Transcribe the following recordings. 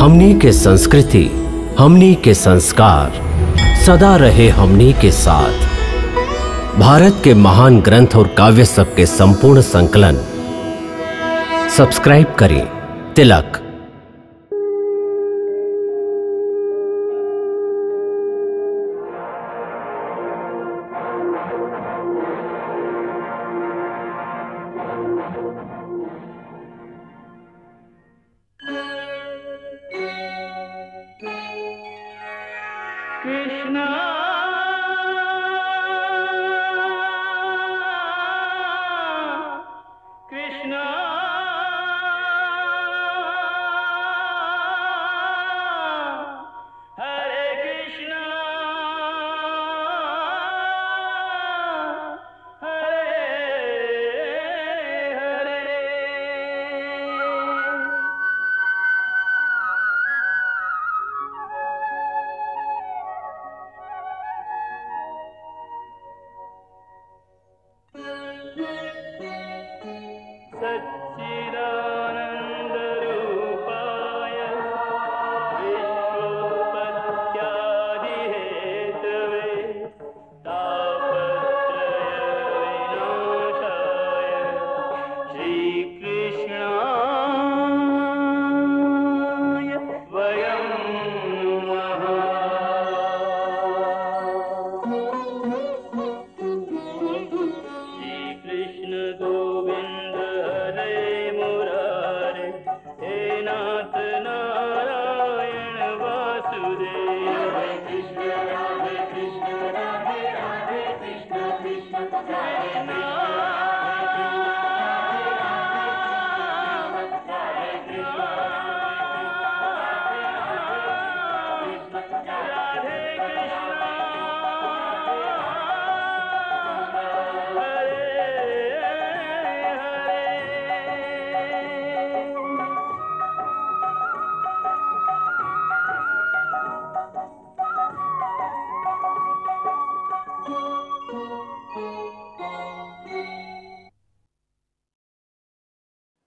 हमनी के संस्कृति, हमनी के संस्कार सदा रहे हमनी के साथ। भारत के महान ग्रंथ और काव्य सब के संपूर्ण संकलन सब्सक्राइब करें तिलक।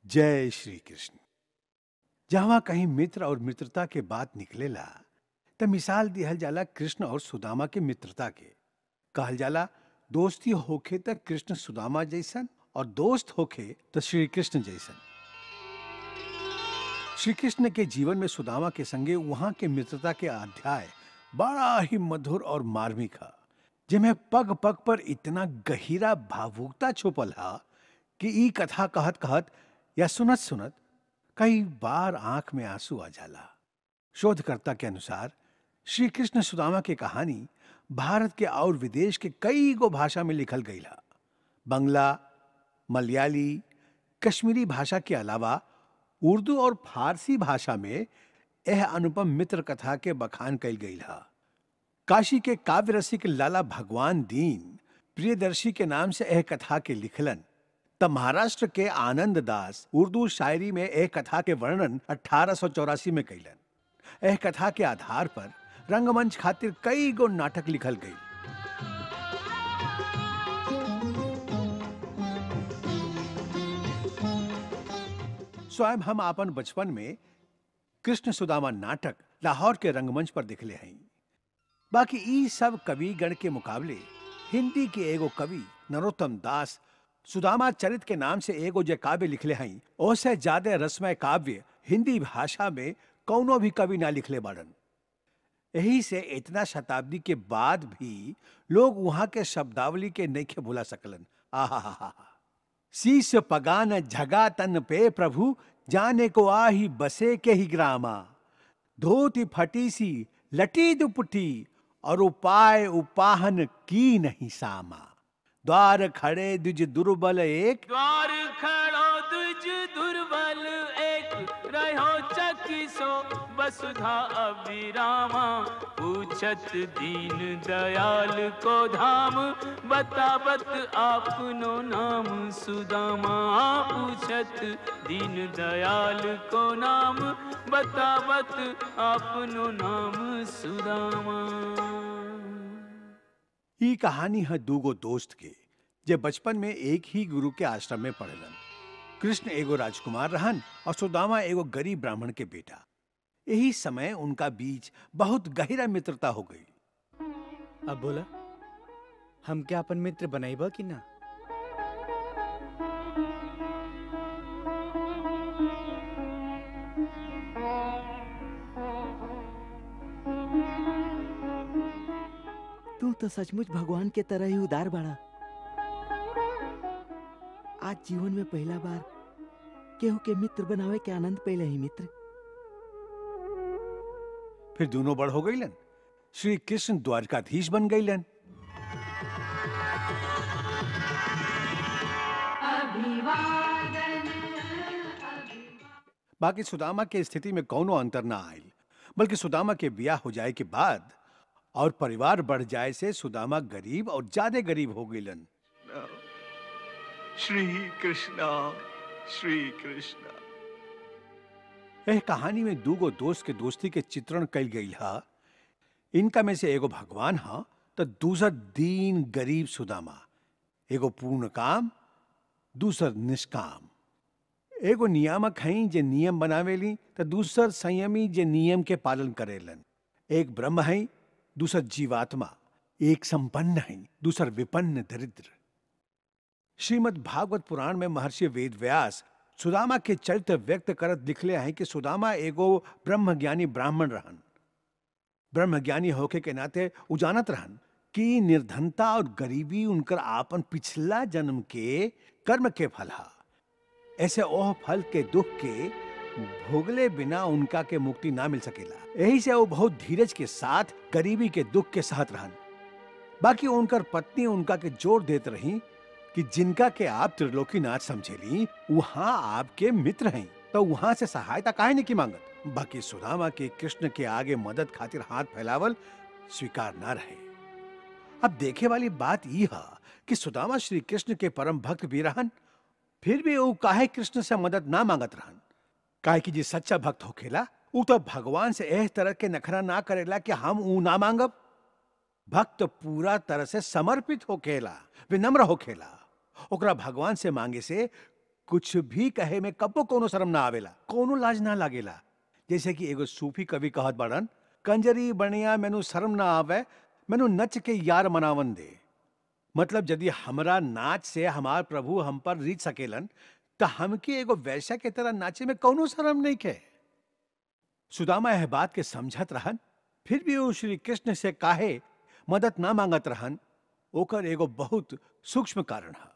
जय श्री कृष्ण। जहां कहीं मित्र और मित्रता के बात निकलेला त मिसाल दिहल जाला कृष्ण और सुदामा के मित्रता के। कहल जाला दोस्ती होखे त कृष्ण सुदामा जैसन और दोस्त होखे त श्री कृष्ण जैसन। श्री कृष्ण के जीवन में सुदामा के संगे वहां के मित्रता के अध्याय बड़ा ही मधुर और मार्मिक है, जिनमें पग पग पर इतना गहीरा भावुकता छुपल है कि ई कथा कहत कहत या सुनत सुनत कई बार आंख में आंसू आ जाला। शोधकर्ता के अनुसार श्री कृष्ण सुदामा की कहानी भारत के और विदेश के कई गो भाषा में लिखल गई है। बंगला, मलयाली, कश्मीरी भाषा के अलावा उर्दू और फारसी भाषा में यह अनुपम मित्र कथा के बखान कल गई है। काशी के काव्य रसिक लाला भगवान दीन प्रियदर्शी के नाम से यह कथा के लिखलन। तब महाराष्ट्र के आनंद दास उर्दू शायरी में एक कथा के वर्णन 1884 में कैलन। यह कथा के आधार पर रंगमंच खातिर कई गो नाटक लिखल गई। स्वयं हम अपन बचपन में कृष्ण सुदामा नाटक लाहौर के रंगमंच पर दिखले हैं। बाकी ई सब कवि गण के मुकाबले हिंदी के एगो कवि नरोत्तम दास सुदामा चरित के नाम से एगो जे काव्य लिखले हैं, ओसे ज्यादा रसमय काव्य हिंदी भाषा में कौनो भी कवि ना लिखले बाड़न। यही से इतना शताब्दी के बाद भी लोग वहां के शब्दावली के नइखे भुला सकलन। आहा, शीस पगान झगा तन पे प्रभु जाने को आही बसे के ही ग्रामा। धोती फटी सी लटी दुपटी और उपाय उपाहन की नहीं सामा। द्वार खड़े दुज दुर्बल एक, द्वार खड़ो दुज दुर्बल एक, रहो चकिसो वसुधा अभिरामा। पूछत दीन दयाल को धाम, बतावत आपनो नाम सुदामा। पूछत दीन दयाल को नाम, बतावत आपनो नाम सुदामा। ई कहानी है दूगो दोस्त के जे बचपन में एक ही गुरु के आश्रम में पढ़लन। कृष्ण एगो राजकुमार रहन और सुदामा एगो गरीब ब्राह्मण के बेटा। यही समय उनका बीच बहुत गहरा मित्रता हो गई। अब बोला, हम क्या अपन मित्र बनाइबा कि ना? तू तो सचमुच भगवान के तरह ही उदार बाड़ा। आज जीवन में पहला बार केहू के मित्र बनावे के आनंद पहले ही मित्र। फिर दोनों बड़ हो गईलन। श्री कृष्ण द्वारकाधीश बन गईलन। बाकी सुदामा के स्थिति में कौनो अंतर ना आयल, बल्कि सुदामा के ब्याह हो जाए के बाद और परिवार बढ़ जाए से सुदामा गरीब और ज्यादा गरीब हो गईलन। श्री कृष्णा, श्री कृष्णा। यह कहानी में दूगो दोस्त के दोस्ती के चित्रण कल गई हा। इनका में से एगो भगवान हा तो दूसर दीन गरीब सुदामा। एगो पूर्ण काम, दूसर निष्काम। एगो नियामक हैं जे नियम बनावेली तो दूसर संयमी जे नियम के पालन करेलन। एक ब्रह्म है, दूसर जीवात्मा। एक संपन्न है, दूसर विपन्न दरिद्र। श्रीमद् भागवत पुराण में महर्षि वेदव्यास सुदामा के चरित्र व्यक्त करत लिखले हैं कि सुदामा एगो ब्रह्मज्ञानी ब्राह्मण रहन। ब्रह्मज्ञानी होके के नाते उजानत रहन कि निर्धनता और गरीबी उनकर आपन पिछला जन्म के कर्म के फल हा। ऐसे ओह फल के दुख के भोगले बिना उनका के मुक्ति ना मिल सकेला। यही से वो बहुत धीरज के साथ गरीबी के दुख के साथ रहन। बाकी उनकर पत्नी उनका के जोर देत रही कि जिनका के आप त्रिलोकीनाथ समझेली वहां आपके मित्र हैं, तो वहां से सहायता काहे नहीं की मांगत। बाकी सुदामा के कृष्ण के आगे मदद खातिर हाथ फैलावल स्वीकार ना रहे। अब देखे वाली बात यह है कि सुदामा श्री कृष्ण के परम भक्त भी रहन, फिर भी वो काहे कृष्ण से मदद ना मांगत रहन। काहे कि जी सच्चा भक्त होखेला वो तो भगवान से एह तरह के नखरा ना करेला कि हम ऊ ना मांगब। भक्त पूरा तरह से समर्पित होखेला, विनम्र होखेला। ओकरा भगवान से मांगे से कुछ भी कहे में कबो कोनो शर्म ना आवेला, कोनो लाज ना लागेला। जैसे कि एगो सूफी कवि कहत बाड़न, कंजरी बनिया मैनू शर्म ना आवे, मैनू नच के यार मनावन दे। मतलब यदि हमरा नाच से हमार प्रभु हम पर रीत सकेलन तो हमके एगो वैश्या के तरह नाचे में कौनो शर्म नहीं के। सुदामा यह बात के समझत रहन, फिर भी वो श्री कृष्ण से काहे मदद ना मांगत रहन। ओकर एगो बहुत सूक्ष्म कारण है।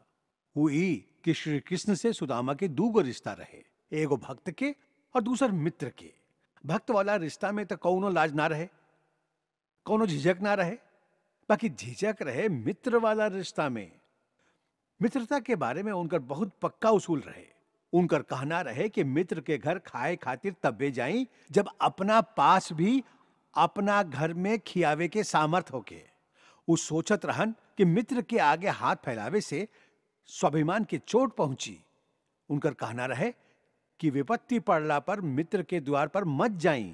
वो ई कि श्री कृष्ण से सुदामा के दूगो रिश्ता रहे, एगो भक्त के और दूसर मित्र के। भक्त वाला रिश्ता में तो कौनो लाज ना रहे, कौनो झिझक ना रहे। बाकी झिझक रहे मित्र वाला रिश्ता में। मित्रता के बारे में उनकर बहुत पक्का उसूल रहे। उनकर कहना रहे कि मित्र के घर खाए खातिर तब्बे जाई जब अपना पास भी अपना घर में खियावे के सामर्थ होके। वो सोचत रहन कि मित्र के आगे हाथ फैलावे से स्वाभिमान के चोट पहुंची। उनकर कहना रहे कि विपत्ति पड़ला पर मित्र के द्वार पर मत जाई।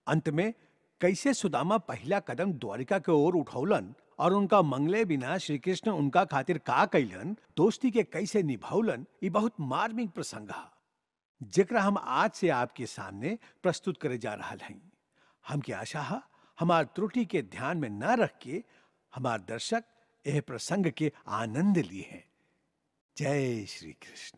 अंत में कैसे सुदामा पहला कदम द्वारिका के ओर उठौलन और उनका मंगले बिना श्री कृष्ण उनका खातिर का कैलन, दोस्ती के कैसे निभावलन, ये बहुत मार्मिक प्रसंग है जेकरा हम आज से आपके सामने प्रस्तुत करे जा रहा हैं। हमके आशा है हमार त्रुटि के ध्यान में न रख के हमार दर्शक यह प्रसंग के आनंद लिए हैं। जय श्री कृष्ण।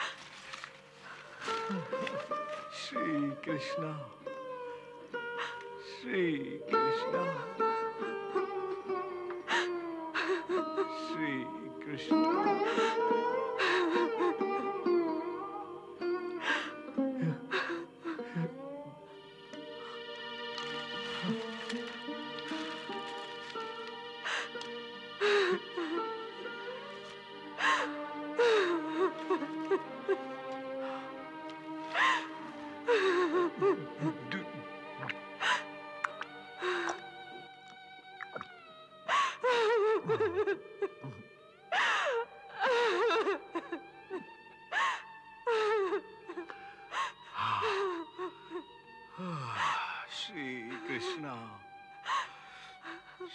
श्री कृष्णा, श्री कृष्णा, श्री कृष्णा। श्री कृष्णा,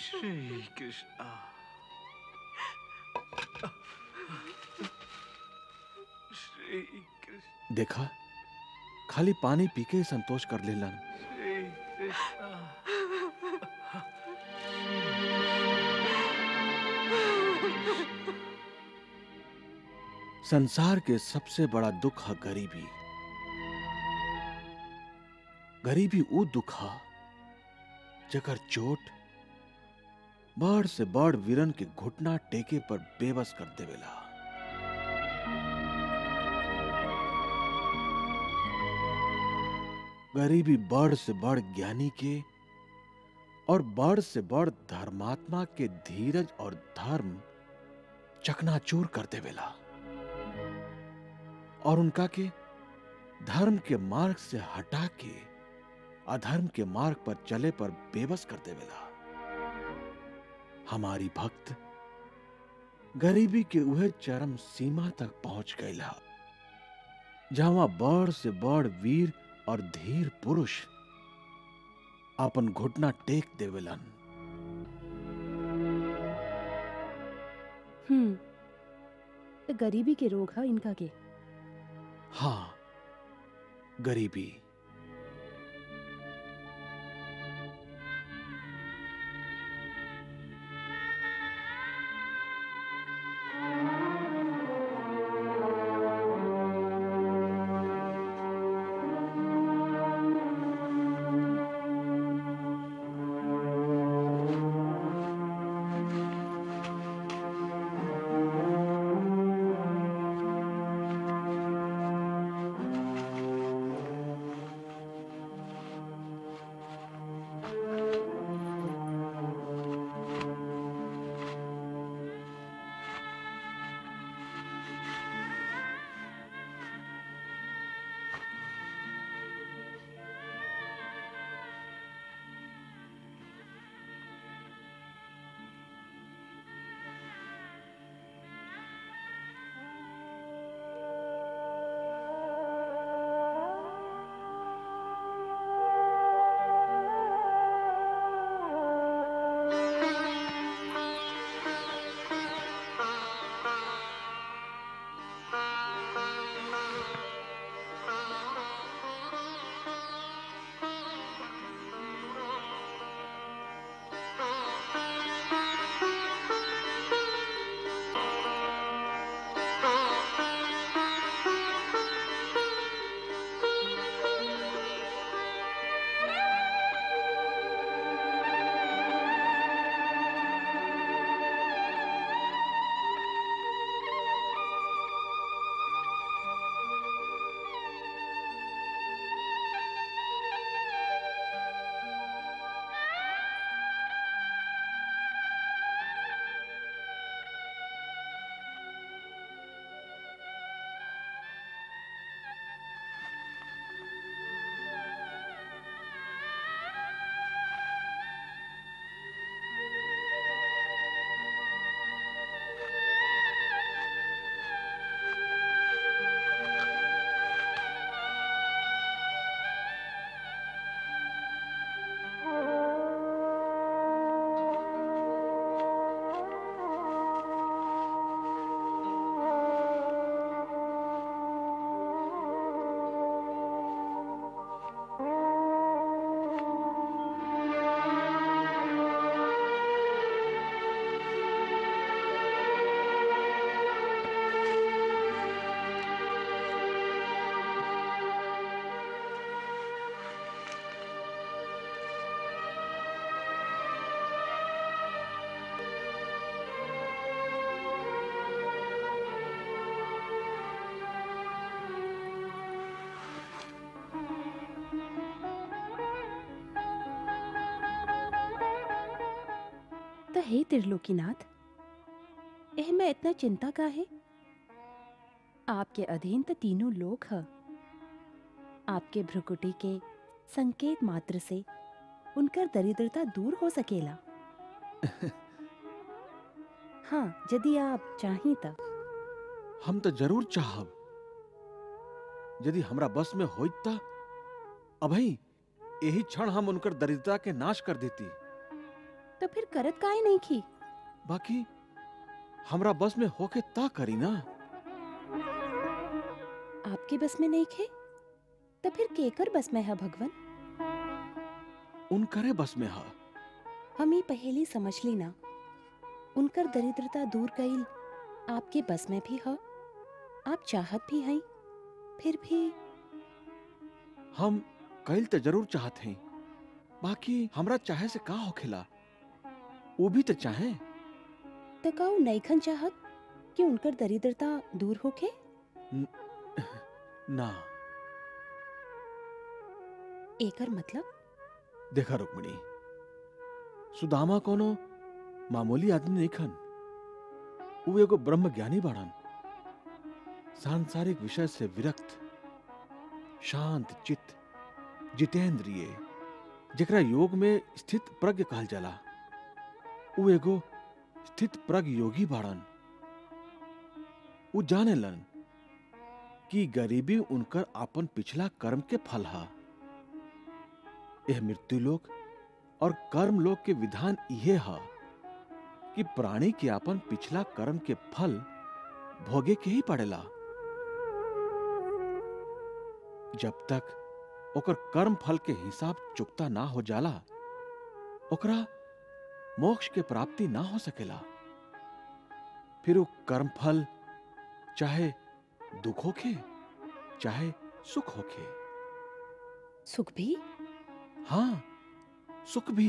श्री कृष्णा, श्री कृष्ण। देखा, खाली पानी पी के ही संतोष कर लेलन। श्री कृष्णा। संसार के सबसे बड़ा दुख है गरीबी। गरीबी वो दुख है जकर चोट बड़ से बड़ वीरन के घुटना टेके पर बेबस कर देवेला। गरीबी बड़ से बड़ ज्ञानी के और बड़ से बड़ धर्मात्मा के धीरज और धर्म चकनाचूर कर देवेला और उनका के धर्म के मार्ग से हटा के अधर्म के मार्ग पर चले पर बेबस कर देवेला। हमारी भक्त गरीबी के वह चरम सीमा तक पहुंच गईला जहां बड़ से बड़ वीर और धीर पुरुष अपन घुटना टेक देवेलन। तो गरीबी के रोग है इनका के। हाँ, गरीबी। हे त्रिलोकीनाथ, एह में इतना चिंता का है? आपके अधीन तो तीनों लोग हैं। आपके भ्रुकुटी के संकेत मात्र से उनकर दरिद्रता दूर हो सकेला। हाँ, यदि आप चाहें तो। हम तो जरूर चाहब। यदि हमरा बस में होइत त अभई यही क्षण हम उनकर दरिद्रता के नाश कर देती। तो फिर करत काहे नहीं की? बाकी हमरा बस में होके ता करी ना। आपके बस में नहीं खे तो फिर केकर बस में है भगवान? उनकरे बस में हा। हम ही पहेली समझ ली ना। उनकर दरिद्रता दूर कईल आपके बस में भी है। आप चाहत भी हैं, फिर भी हम कईल तो जरूर चाहत हैं। बाकी हमरा चाहे से का होखेला, वो भी तो चाहे। तो काऊ नईखन चाहत कि उनकर दरिद्रता दूर होके? ना। एकर मतलब? देखा रुक्मिणी, सुदामा कोनो मामूली आदमी नहीं खन। वो एगो ब्रह्म ज्ञानी बाड़न। सांसारिक विषय से विरक्त, शांत चित्त, जितेंद्रिय, जेकरा योग में स्थित प्रज्ञ कहल जाला। वो एगो स्थित प्रज्ञ योगी बाड़न। वो जानेलन कि गरीबी उनकर आपन पिछला कर्म के फल हा। यह मृत्यु लोक और कर्म लोक के विधान यह है कि प्राणी के आपन पिछला कर्म के फल भोगे के ही पड़ेला। जब तक ओकर कर्म फल के हिसाब चुकता ना हो जाला, ओकरा मोक्ष के प्राप्ति ना हो सकेला। फिर वो कर्म फल चाहे दुख होखे चाहे सुख होखे। सुख भी? हाँ, सुख भी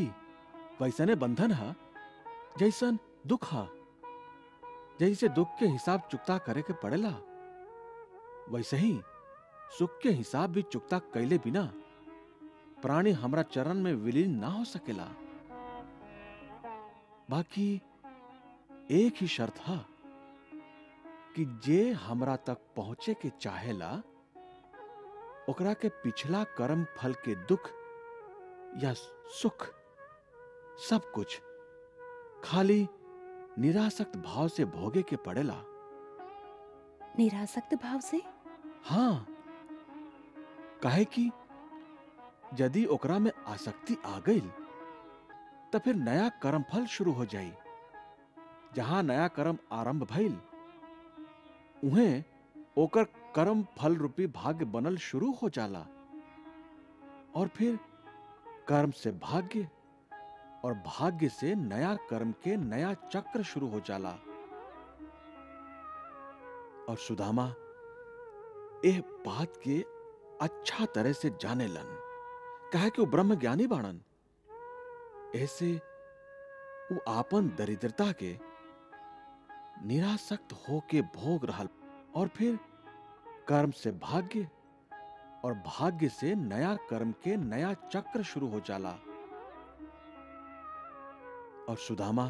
वैसने बंधन है जैसन दुख है। जैसे दुख के हिसाब चुकता करे के पड़ेला, वैसे ही सुख के हिसाब भी चुकता कैले बिना प्राणी हमरा चरण में विलीन ना हो सकेला। बाकी एक ही शर्त है कि जे हमरा तक पहुंचे के चाहेला, ओकरा के पिछला कर्म फल के दुख या सुख सब कुछ खाली निरासक्त भाव से भोगे के पड़ेला। निरासक्त भाव से? हाँ, काहे कि यदि ओकरा में आसक्ति आ गई तो फिर नया कर्म फल शुरू हो जाई। जहां नया कर्म आरंभ भइल, उन्हें ओकर कर्म फल रूपी भाग्य बनल शुरू हो जाला। और फिर कर्म से भाग्य और भाग्य से नया कर्म के नया चक्र शुरू हो जाला। और सुदामा यह बात के अच्छा तरह से जाने लन, कहे कि वो ब्रह्म ज्ञानी बाणन। ऐसे वो आपन दरिद्रता के निरासक्त होके भोग रहल। और फिर कर्म से भाग्य और भाग्य से नया कर्म के नया चक्र शुरू हो जाला। और सुदामा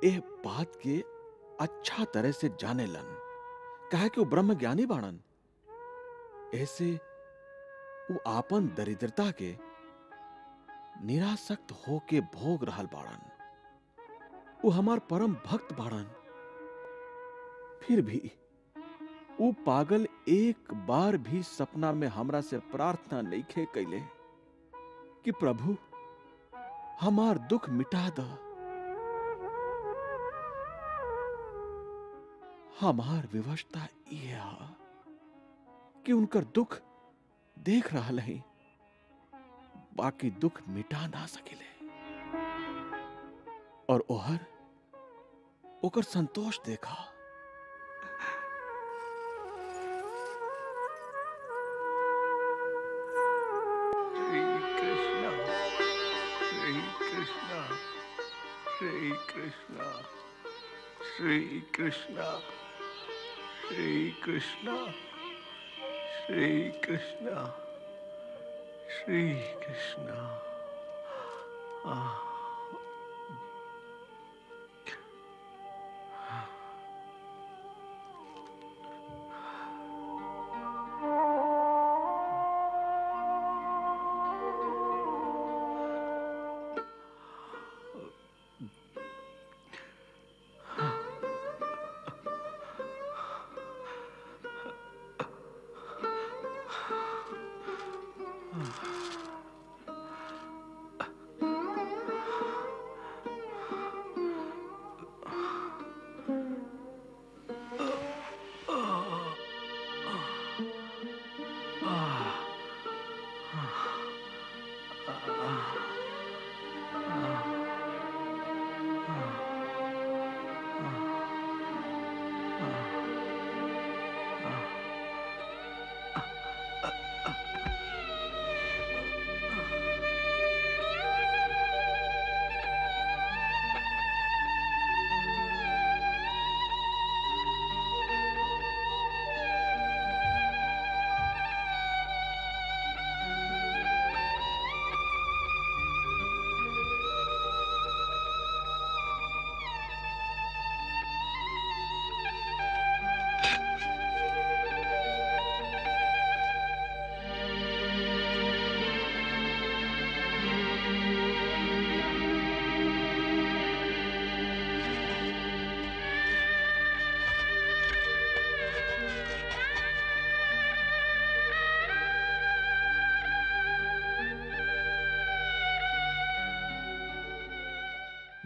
यह बात के अच्छा तरह से जाने लन, कहे कि वो ब्रह्म ज्ञानी बाणन। ऐसे वो आपन दरिद्रता के निरासक्त होके भोग रहल बाड़न। वो हमार परम भक्त बाड़न। फिर भी वो पागल एक बार भी सपना में हमरा से प्रार्थना नहीं खे कैले कि प्रभु हमार दुख मिटा द। हमार विवशता यह है कि उनकर दुख देख रहा है, बाकी दुख मिटा ना सकेले। और ओहर ओकर संतोष देखा। Shri Krishna, Shri Krishna, Shri Krishna, Shri Krishna, Shri Krishna.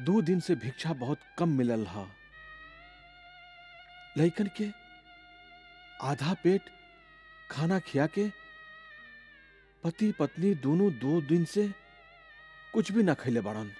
2 दिन से भिक्षा बहुत कम मिलल हा। लइकन के आधा पेट खाना खिया के पति पत्नी दोनों 2 दिन से कुछ भी ना खैले बाड़न।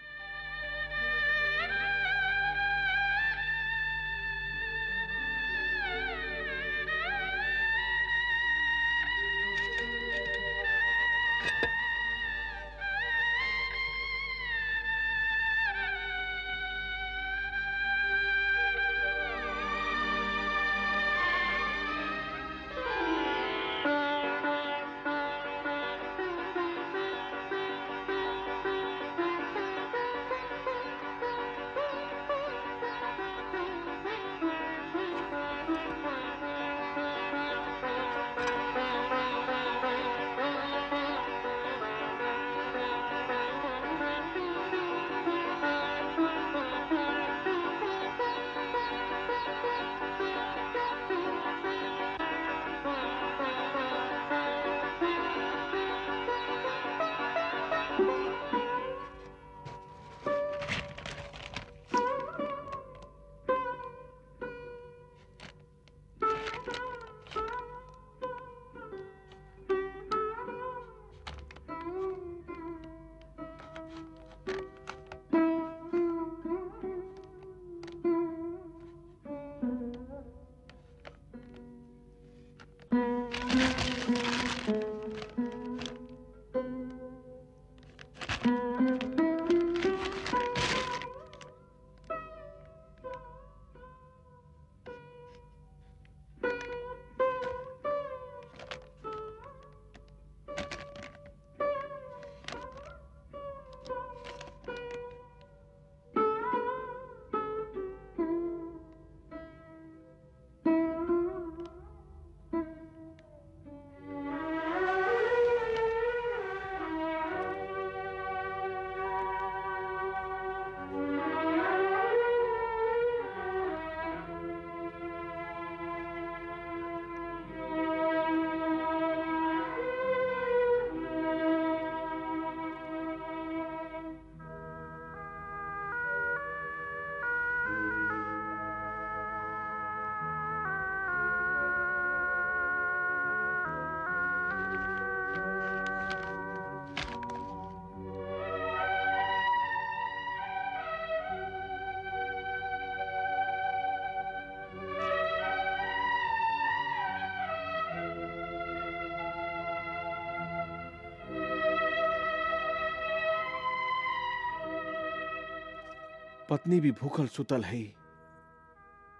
पत्नी भी भूखल सुतल है।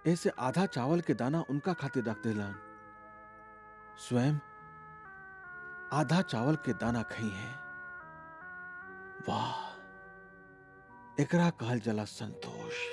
ऐसे आधा चावल के दाना उनका खातिर रख देलन। स्वयं आधा चावल के दाना खई है। वाह, एकरा कहल जला संतोष।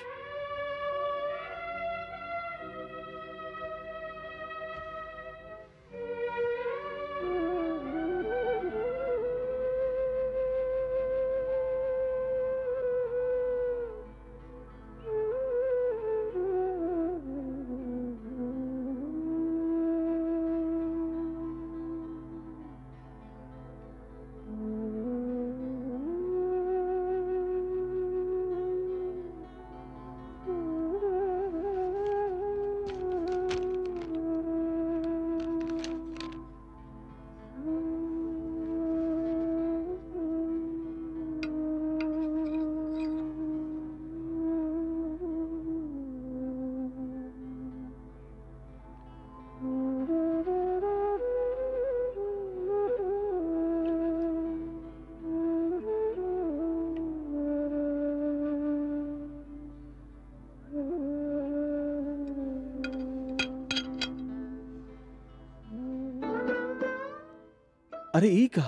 अरे ई का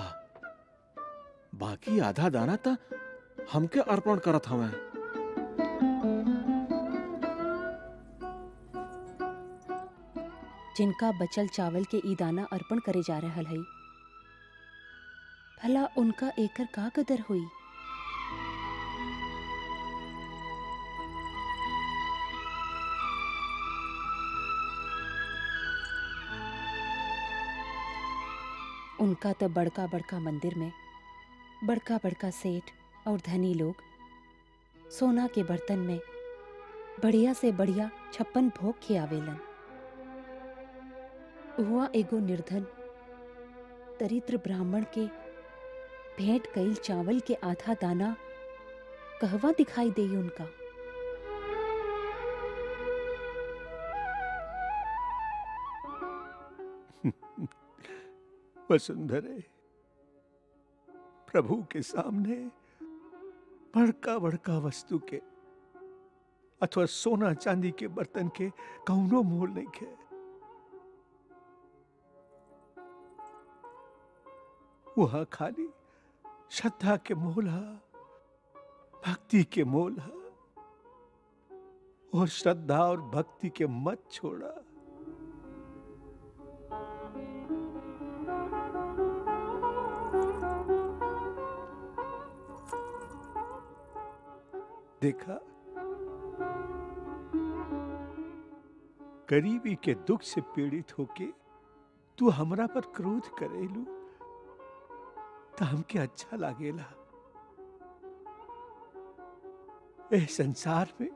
बाकी आधा दाना था हमके अर्पण करत हवे। जिनका बचल चावल के ई दाना अर्पण करे जा रहल हई, भला उनका एकर का कदर हुई। उनका तो बड़का बड़का मंदिर में बड़का बड़का सेठ और धनी लोग सोना के बर्तन में बढ़िया से बढ़िया 56 भोग खियावेलन। हुआ एगो निर्धन दरिद्र ब्राह्मण के भेंट कईल चावल के आधा दाना कहवा दिखाई देई उनका। वसुंधरे, प्रभु के सामने बड़का बड़का वस्तु के अथवा सोना चांदी के बर्तन के कौनो मोल नहीं खे। वहां खाली श्रद्धा के मोल है, भक्ति के मोल है, और श्रद्धा और भक्ति के मत छोड़ा। देखा, गरीबी के दुख से पीड़ित होके तू हमरा पर क्रोध करेलू तो हमके अच्छा लागेला। ए संसार में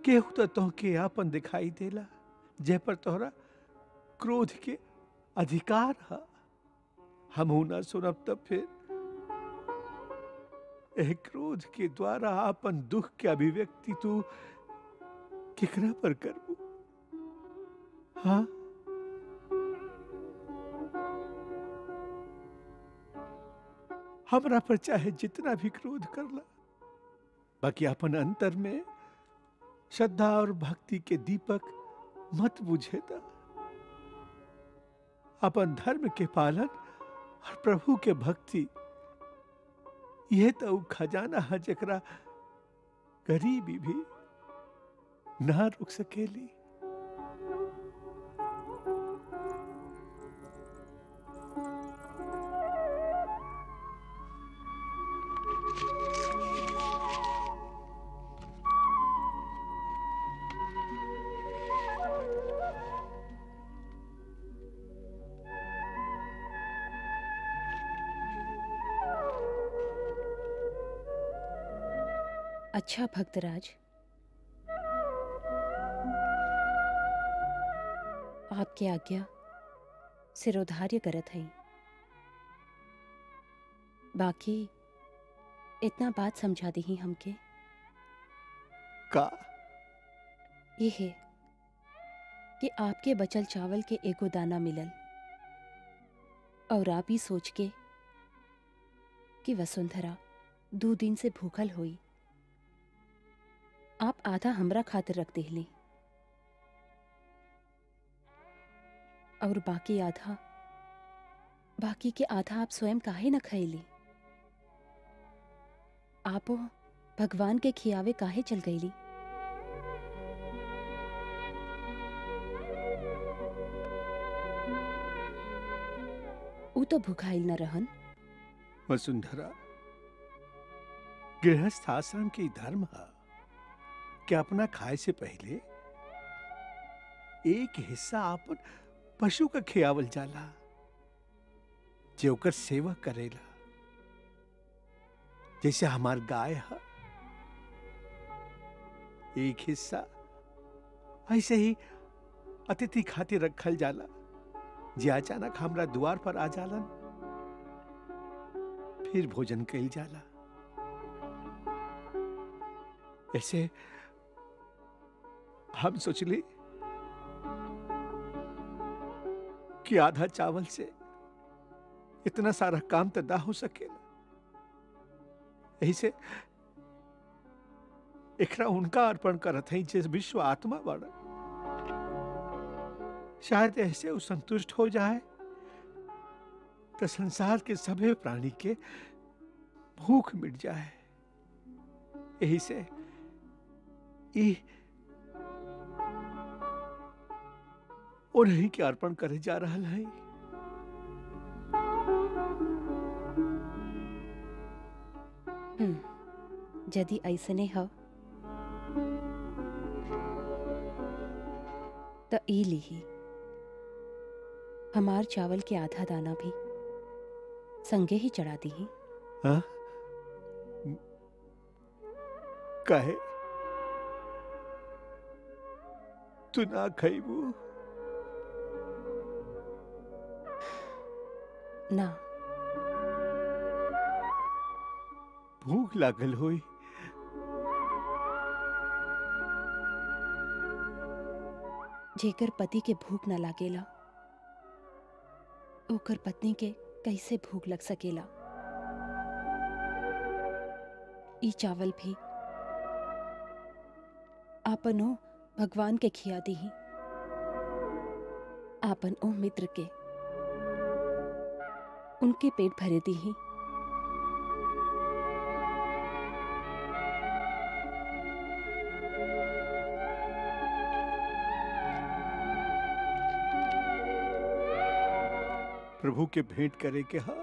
केहू तो तोहके आपन दिखाई देला जे पर तोहरा क्रोध के अधिकार है। हमहू ना सुनब तब फिर एह क्रोध के द्वारा आपन दुख के अभिव्यक्ति तू केकरा पर करबू? हाँ, हमरा पर चाहे जितना भी क्रोध करला, बाकी अपन अंतर में श्रद्धा और भक्ति के दीपक मत बुझेता। अपन धर्म के पालन और प्रभु के भक्ति यह तो खजाना है जकरा गरीबी भी ना रुक सकेली। अच्छा भक्तराज, आपके आज्ञा सिरोधार्य करत हई। बाकी इतना बात समझा दी हमके का ये है कि आपके बचल चावल के एगो दाना मिलल और आप ही सोच के कि वसुंधरा 2 दिन से भूखल हुई, आप आधा हमरा खातिर रख देहली और बाकी के आधा आप स्वयं काहे न खैली। आप भगवान के खियावे काहे चल गईली? ऊ तो भुखाइल न रहन। वसुंधरा, गृहस्थ आश्रम की धर्म है कि अपना खाए से पहले एक हिस्सा अपन पशु का खियावल जाला जो ओकर सेवा करेला। जैसे हमार गाय है, एक हिस्सा ऐसे ही अतिथि खातिर रखल जाला जे अचानक हमरा द्वार पर आ जालन, फिर भोजन कइल जाला। ऐसे हम सोचली कि आधा चावल से इतना सारा काम तो ना हो सकेला, यही से एकरा उनका अर्पण करत है जिस विश्व आत्मा बड़ा। शायद ऐसे वो संतुष्ट हो जाए तो संसार के सभी प्राणी के भूख मिट जाए। यही से उन्हीं के अर्पण करे जा रहा है। यदि ऐसने हो तो ई लीही हमार चावल के आधा दाना भी संगे ही चढ़ा दी। हाँ? कहे तू ना खैबू? ना। भूख लागल होई। जेकर पति के भूख न लागेला ओकर पत्नी के कैसे भूख लग सकेला? ई चावल भी आपन ओ भगवान के खिया दीही, आपन ओ मित्र के उनके पेट भरे दीही। प्रभु के भेंट करे के हा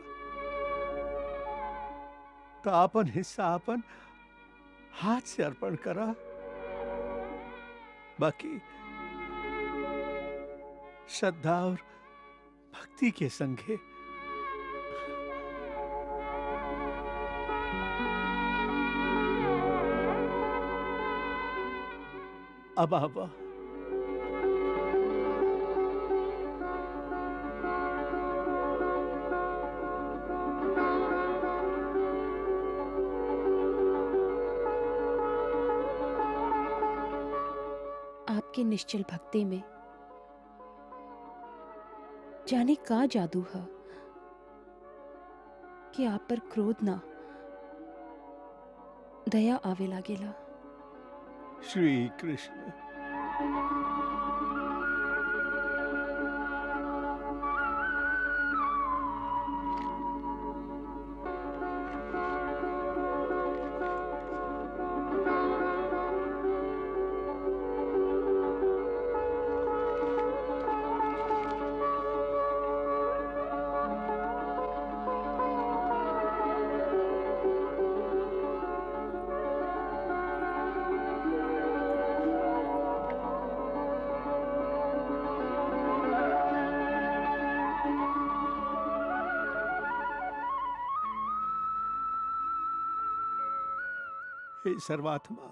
तो आपन हिस्सा आपन हाथ से अर्पण करा। बाकी श्रद्धा और भक्ति के संगे अब आवा। आपके निश्चल भक्ति में जाने का जादू है कि आप पर क्रोध ना दया आवे लागेला। श्री कृष्ण। हे सर्वात्मा,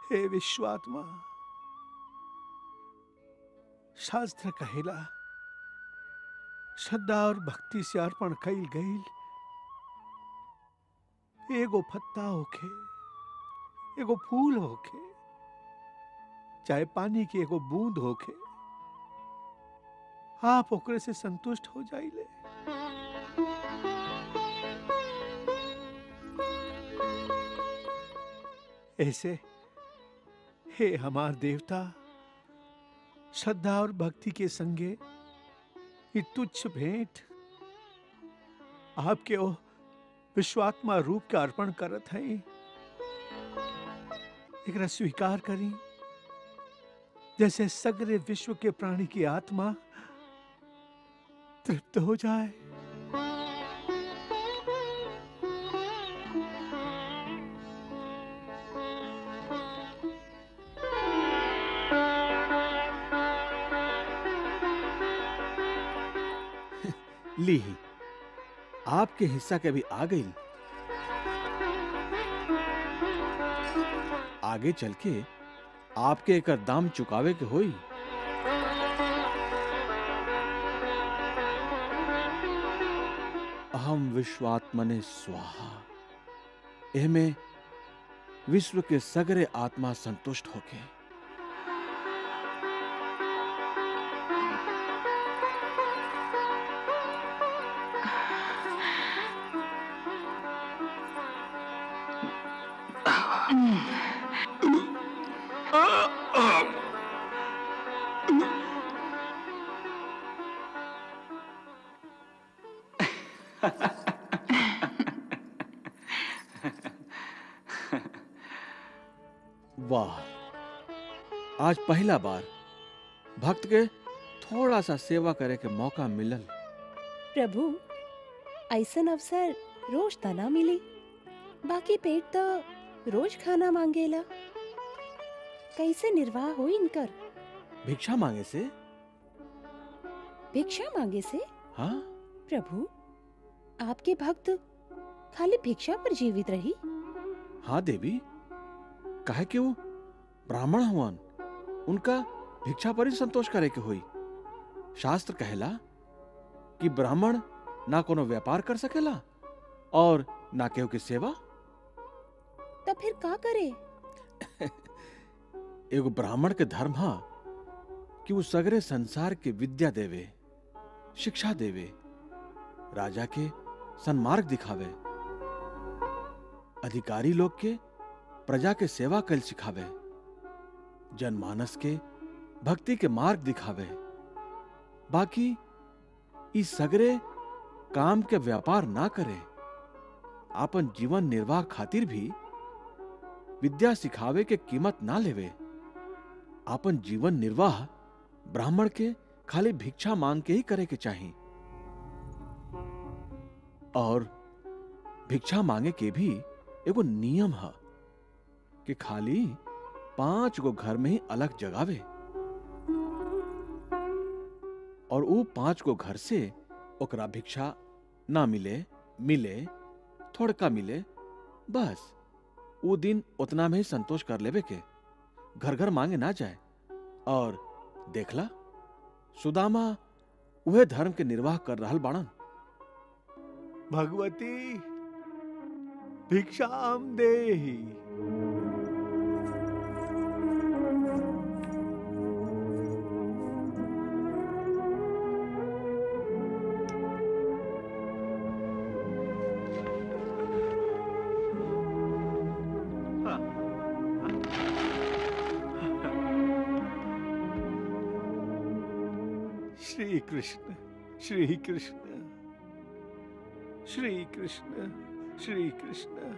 हे विश्वात्मा, शास्त्र कहेला श्रद्धा और भक्ति से अर्पण कईल गईल एगो पत्ता होखे, एगो फूल होखे, चाहे पानी की एगो बूंद होखे, आप ओकरे से संतुष्ट हो जाइले। ऐसे हे हमार देवता, श्रद्धा और भक्ति के संगे ये तुच्छ भेंट आपके ओ विश्वात्मा रूप का अर्पण करत है। एकरा स्वीकार करी, जैसे सगरे विश्व के प्राणी की आत्मा तृप्त हो जाए। ली आपके हिस्सा के भी आ गई। आगे चल के आपके एकर दाम चुकावे के होई। अहम विश्वात्मने स्वाहा। एहमे विश्व के सगरे आत्मा संतुष्ट होके। वाह, आज पहला बार भक्त के थोड़ा सा सेवा करे के मौका मिलल। प्रभु, ऐसन अवसर रोज त ना मिली, बाकी पेट तो रोज खाना मांगेला। कैसे निर्वाह हो इनकर? भिक्षा मांगे से? भिक्षा मांगे से? हाँ प्रभु, आपके भक्त खाली भिक्षा पर जीवित रही? हाँ देवी, काहे कि वो ब्राह्मण हुआन, उनका भिक्षा पर ही संतोष करे के होई। शास्त्र कहेला कि ब्राह्मण ना कोनो व्यापार कर सकेला और ना केहू की सेवा। तब फिर का करे? एगो ब्राह्मण के धर्म हा कि वो सगरे संसार के विद्या देवे, शिक्षा देवे, राजा के सन्मार्ग दिखावे, अधिकारी लोग के प्रजा के सेवा कल सिखावे, जनमानस के भक्ति के मार्ग दिखावे। बाकी इस सगरे काम के व्यापार ना करे, आपन जीवन निर्वाह खातिर भी विद्या सिखावे के कीमत ना लेवे। आपन जीवन निर्वाह ब्राह्मण के खाली भिक्षा मांग के ही करे के चाहिए। और भिक्षा मांगे के भी एगो नियम है कि खाली 5 गो घर में ही अलग जगावे और वो 5 गो घर से ओकरा भिक्षा ना मिले, मिले थोड़का मिले, बस वो दिन उतना में ही संतोष कर लेवे के, घर घर मांगे ना जाए। और देखला सुदामा वह धर्म के निर्वाह कर रहल बाणन। भगवती भिक्षाम देहि। श्री कृष्ण श्री कृष्ण श्री कृष्ण श्री कृष्ण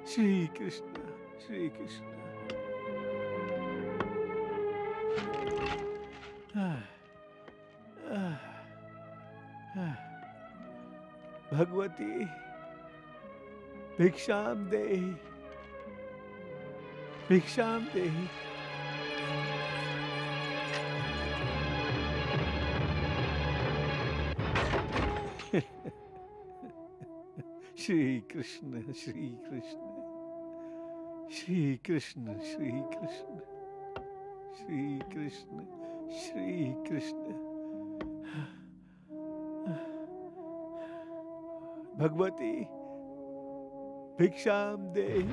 श्री कृष्ण श्री कृष्ण। भगवती भिक्षाम देहि, भिक्षाम देहि। श्री कृष्ण श्री कृष्ण श्री कृष्ण श्री कृष्ण श्री कृष्ण श्री कृष्ण। भगवती भिक्षाम देहि।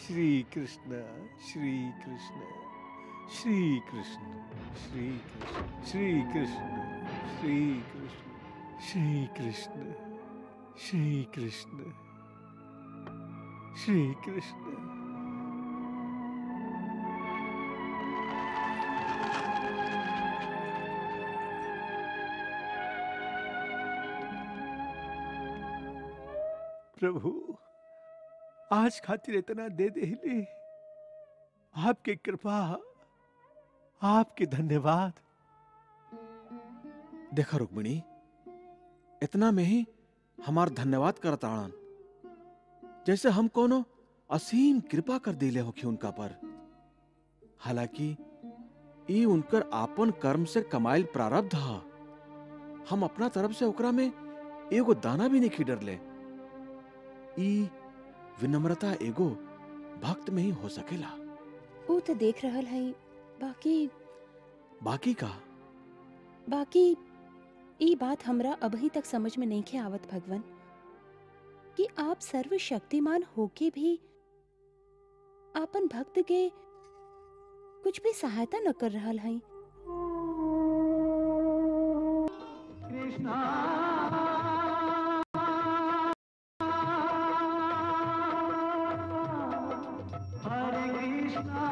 श्री कृष्ण श्री कृष्ण श्री कृष्ण श्री कृष्ण श्री कृष्ण श्री कृष्ण श्री कृष्ण श्री कृष्ण श्री कृष्ण। प्रभु आज खातिर इतना दे देले, आपकी कृपा, आपके धन्यवाद। देखा रुक्मिणी, इतना में ही हमार धन्यवाद करत आणन, जैसे हम कोनो असीम कृपा कर दिले होखी उनका पर। हालांकि ई उनकर आपन कर्म से कमाइल प्रारब्ध हा। हम अपना तरफ से ओकरा में एगो दाना भी नहीं खिडर ले। ई विनम्रता एगो भक्त में ही हो सकेला। वो तो देख रहल है, बाकी का बाकी ई बात हमरा अभी तक समझ में नहीं खे आवत भगवान, कि आप सर्वशक्तिमान होके भी आपन भक्त के कुछ भी सहायता न कर रहल हैं। कृष्णा हरे कृष्णा